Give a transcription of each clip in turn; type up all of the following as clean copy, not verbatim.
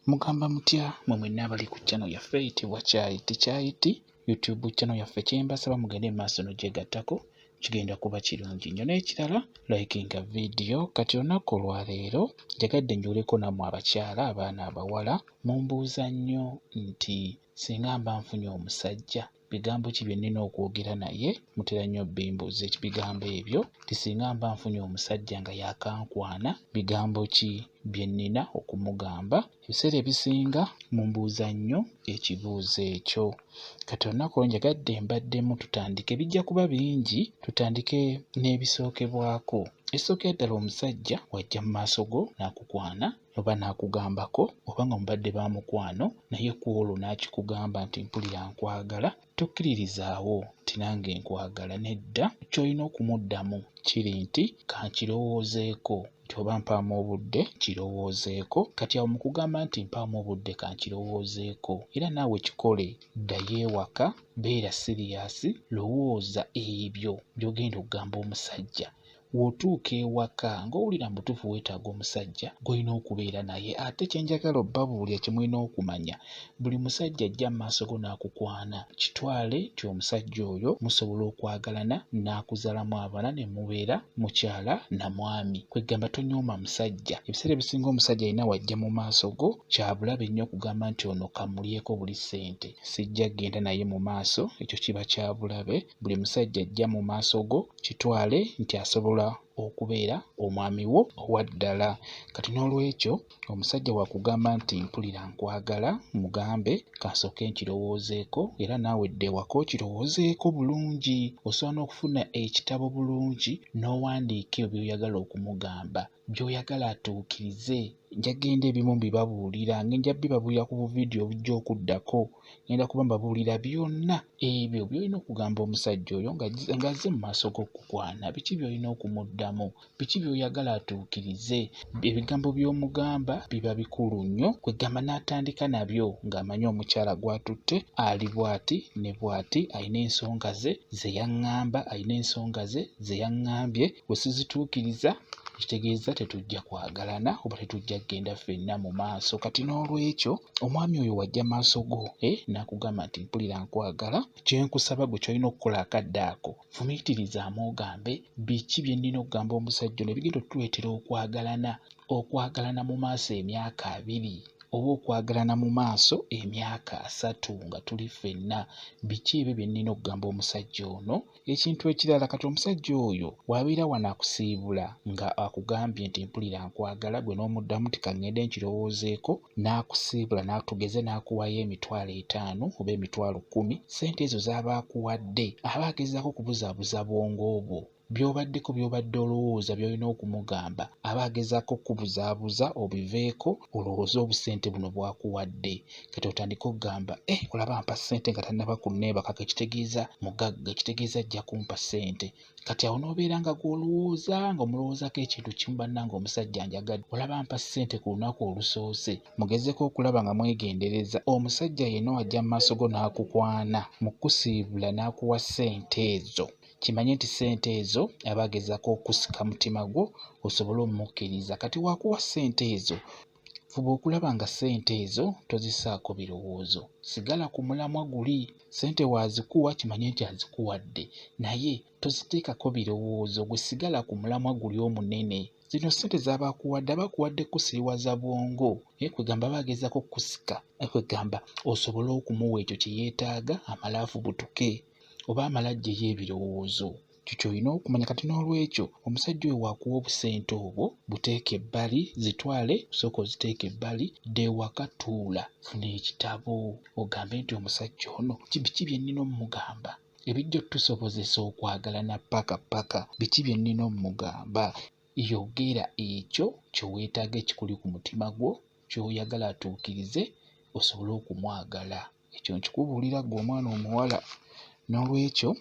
Mugamba mutya mwe mwenna abali ku channel yaffe eyitibwa Kyayiti YouTube channel yaffe kyembasaba mugende maaso n'ogyegattako kigenda kuba kirungi nnyo. N'ekirala likinga video. Kati olunaku olwaleero njagadde njuleko nammwe abakyala abaana abawala mumbuuza nnyo nti singa mba nfunye omusajja bigambo ki bye nnina okwogera naye, mutera nnyo bimbuuza ebigambo ebyo. Tisinga mba nfunye omusajja nga yakankwana bigambo ki bye nnina okumugamba. Ebiseera ebisinga mumbuuza nnyo ekibuuzo ekyo. Kati olunaku olwo njagadde mbaddemu tutandike, bijja kuba bingi, tutandike n'ebisookebwako. Ekisookera ddala omusajja wajja mu maaso go n'akukwana oba n'akugambako, oba nga mubadde ba mukwano naye ku olwo n'akikugamba nti mpulira nkwagala, tokkiririzaawo nti nange nkwagala. Nedda, ky'olina okumuddamu kiri nti kankirowoozeeko, nti oba mpaamu obudde kirowoozeeko. Kati awo mu kugamba nti mpaamu obudde kankirowoozeeko, era naawe kikole, ddayo ewaka, beera siriyasi, lowooza ebyo by'ogenda okugamba omusajja. W'otuuka ewaka ng'owulira mbutuufu weetaaga omusajja gw'olina okubeera naye. Ate kye njagala obbabuulira kye mulina okumanya, buli musajja ajja mu maaso go n'akukwana, kitwale nti omusajja oyo musobola okwagalana n'akuzaalamu abaana ne mubeera mukyala na mwami. Kwegamba tonyooma musajja. Ebiseera ebisinga omusajja alina wajja mu maaso go, kya bulabe nnyo okugamba nti ono kamulyeko buli ssente, sijja genda naye mu maaso, ekyo kiba kya bulabe. Buli musajja ajja mu maaso go kitwale nti asobola okubeera omwami wo owa ddala. Kati n'olwekyo omusajja wakugamba nti mpulira nkwagala, mugambe kansooke nkirowoozeeko, era naawe dda ewaka okirowoozeeko bulungi. Osobola n'okufuna ekitabo bulungi n'owandiika by'oyagala okumugamba, by'oyagala atuukirize. Njagenda ebimu bibabuulira, ngenda bibabuulira ku buvidiyo obujja okuddako. Ngenda kuba mbabuulira byonna ebyo by'olina okugamba omusajja oyo ng'azze mu maaso g'okukwana. Biki by'olina okumuddamu, biki by'oyagala atuukirize. Ebigambo by'omugamba biba bikulu nnyo. Kwegamba n'atandika nabyo ng'amanyi omukyala gw'atutte ali bw'ati ne bw'ati, alina ensonga ze ze yaŋŋamba, alina ensonga ze ze yaŋŋambye, bwe sizituukiriza kitegeeza tetujja kwagalana oba tetujja kgenda ffenna mu maaso. Kati n'olwekyo omwami oyo wajja maaso go n'akugamba nti mpulira nkwagala, kye nkusaba gwe ky'olina okukola akadde ako, fumiitirizaamu ogambe biki bye nnina okugamba omusajja ono ebigenda otuleetera okwagalana mu maaso emyaka 2 oba okwagalana mu maaso emyaka 3 nga tuli ffenna. Biki ebyo bye nnina okugamba omusajja ono. Ekintu ekirala, kati omusajja oyo w'abeera wano akusiibula nga akugambye nti mpulira nkwagala, gwe n'omuddamu nti kaŋŋende nkirowoozeeko, n'akusiibula n'atugeze n'akuwayo emitwalo 5 oba emitwalo 10, ssente ezo z'aba akuwadde aba agezaako kubuzaabuza bwongo bwo. By'obaddeko by'obadde olowooza by'olina okumugamba aba agezaako okubuzaabuza obiveeko, olowooze obusente buno bw'akuwadde. Kati otandike okugamba olaba ampa ssente nga tannaba kunneebakako, ekitegeeza mugagga, ekitegeeza ajja kumpa ssente. Kati awo n'obeera nga gw'olowooza ng'omulowoozaako ekintu kimu, bannange omusajja anjagadde, olaba ampa ssente ku lunaku olusoose. Mugezeeko okulaba nga mwegendereza. Omusajja yenna wajja mu maaso go n'akukwana, mu kusiibula n'akuwa ssente ezo, kimanye nti ssente ezo aba agezaako okusika mutima gwo osobole omukkiriza. Kati waakuwa ssente ezo, fuba okulaba nga ssente ezo tozisaako birowoozo, sigala ku mulamwa guli. Ssente wazikuwa kimanye nti azikuwadde, naye toziteekako birowoozo, gwe sigala ku mulamwa guli omunene. Zino ssente z'aba akuwadde, aba akuwadde kusiiwaza bwongo. Kwegamba aba agezaako kusika, kwegamba osobole okumuwa ekyo kye yeetaaga, amale afubutuke oba amala aggyeyo ebirowoozo. Ky'olina okumanya. Kati n'olwekyo omusajja oyo waakuwa obusente obwo, buteeke ebbali, zitwale, sooka oziteeke ebbali, dda ewaka, tuula, funa ekitabo, ogambe nti omusajja ono biki bye nnina omugamba ebijja otusobozesa okwagalana paka. Biki bye nnina omugamba. Yogera ekyo kye weetaaga, ekikuli ku mutima gwo, ky'oyagala atuukirize osobole okumwagala. Ekyo nkikubuulira ggwe omwana omuwala. N'olwekyo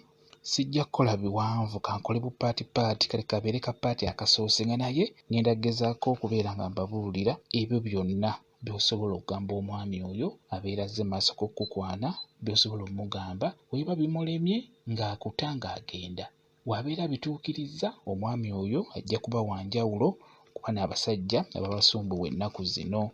sijja kukola biwanvu, kankole bupaatipaati. Kale kabeere kapaati akasoose, nga naye ngenda gezaako okubeera nga mbabuulira ebyo byonna by'osobola okugamba omwami oyo abeera azze maaso g'okukwana, by'osobola omugamba webiba bimulemye ng'akuta ng'agenda. W'abeera bituukiriza, omwami oyo ajja kuba wanjawulo kuba n'abasajja ababasumbuwa ennaku zino.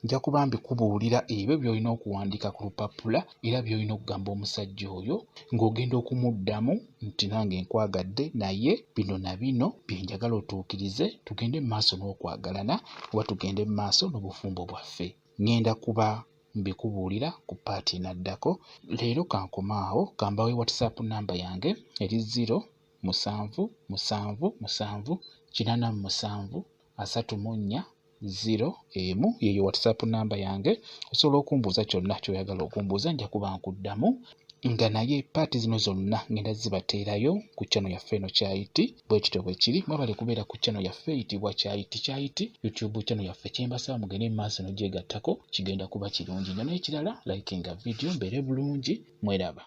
nja kuba mbikubuulira ebyo by'olina okuwandiika ku lupapula era by'olina okugamba omusajja oyo ng'ogenda okumuddamu nti nange nkwagadde naye bino na bino bye njagala otuukirize tugende mu maaso n'okwagalana oba tugende mu maaso n'obufumbo bwaffe. Ngenda kuba mbikubuulira ku paati enaddako. Leero kankomaawo kambawe WhatsApp namba yange eri 0778734 yeyo WhatsApp namba yange. Osobola okumbuuza kyonna ky'oyagala okumbuuza nja kuba nkuddamu nga naye paati zino zonna ngenda zibateerayo ku channel yaffe eno Kyayiti bwe kityo bwe kiri. Mwebale kubeera ku channel yaffe eyitibwa Kyayiti YouTube channel yaffe Kyembasaba mugende mu maaso n'ogyegattako kigenda kuba kirungi nnyo. N'ekirala likinga video mbeere bulungi mweraba.